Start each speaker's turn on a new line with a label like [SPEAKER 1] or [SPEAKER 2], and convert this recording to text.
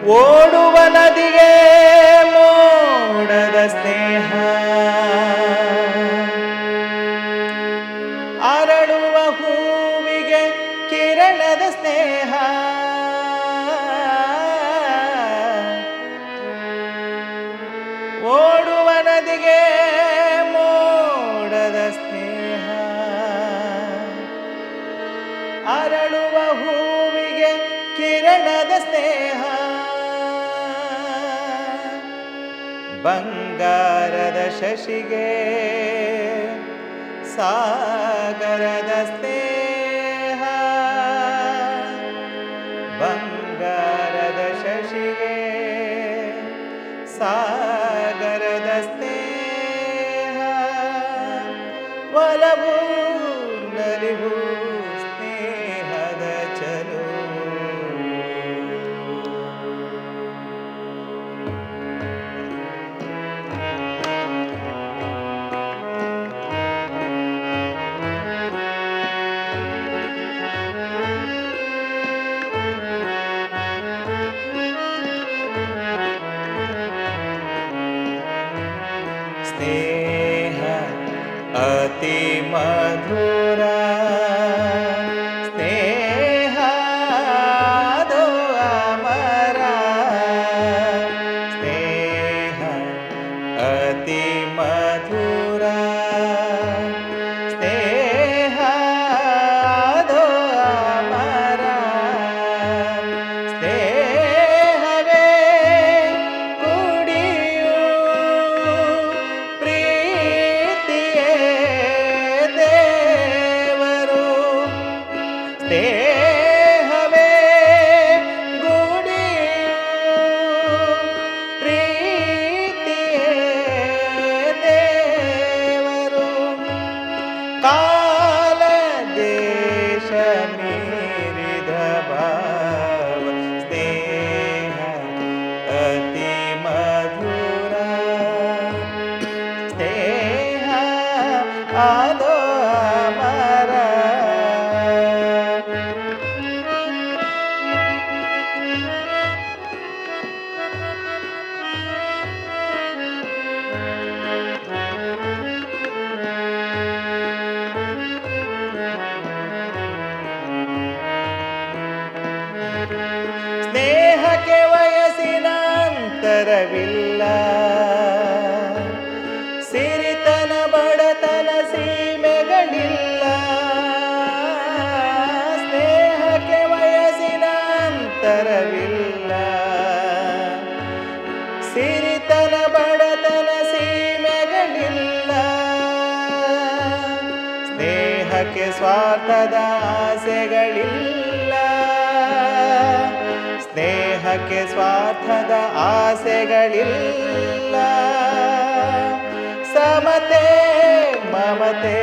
[SPEAKER 1] ಓಡುವ ನದಿಗೆ ಮೋಡದ ಸ್ನೇಹ, ಅರಳುವ ಹೂವಿಗೆ ಕಿರಣದ ಸ್ನೇಹ, ಓಡುವ ನದಿಗೆ ಮೋಡದ ಸ್ನೇಹ, ಅರಳುವ ಹೂವಿಗೆ ಕಿರಣದ ಸ್ನೇಹ, ಬಂಗಾರದ ಶಶಿಗೆ ಸಾಗರದ ಸ್ನೇಹ, ಬಂಗಾರದ ಶಶಿಗೆ ಸಾಗರದ ಸ್ನೇಹ, ಒಲವು ನಲಿವು ಸ್ನೇಹದ ಚಲು. ಸ್ನೇಹ ಅತಿ ಮಧುರ, ಸ್ನೇಹ ಅದು ಅಮರ, ಸ್ನೇಹ ಅತಿ ಮಧುರ, ಸ್ನೇಹ ಅದು ಅಮರ, ಸ್ನೇಹವೇ ಕುಡಿಯು ಪ್ರೀತಿಯೇ ದೇವರು, ಸ್ನೇಹವೇ ಗುಡಿಯು ಪ್ರೀತಿಯೇ ದೇವರು, ಕಾಲ ದೇಶ ಮೀರಿದ ಭಾವ, ಸ್ನೇಹ ಅತಿ ಮಧುರ, ಸ್ನೇಹ ಅದು ಅಮರ. ಸ್ನೇಹಕ್ಕೆ ವಯಸ್ಸಿನ ಅಂತರವಿಲ್ಲ, ಸಿರಿತನ ಬಡತನ ಸೀಮೆಗಳಿಲ್ಲ, ಸ್ನೇಹಕ್ಕೆ ವಯಸ್ಸಿನ ಅಂತರವಿಲ್ಲ, ಸಿರಿತನ ಬಡತನ ಸೀಮೆಗಳಿಲ್ಲ, ಸ್ನೇಹಕ್ಕೆ ಸ್ವಾರ್ಥದ ಆಸೆಗಳಿಲ್ಲ, ಸ್ನೇಹಕ್ಕೆ ಸ್ವಾರ್ಥದ ಆಸೆಗಳಿಲ್ಲ, ಸಮತೆ ಮಮತೆ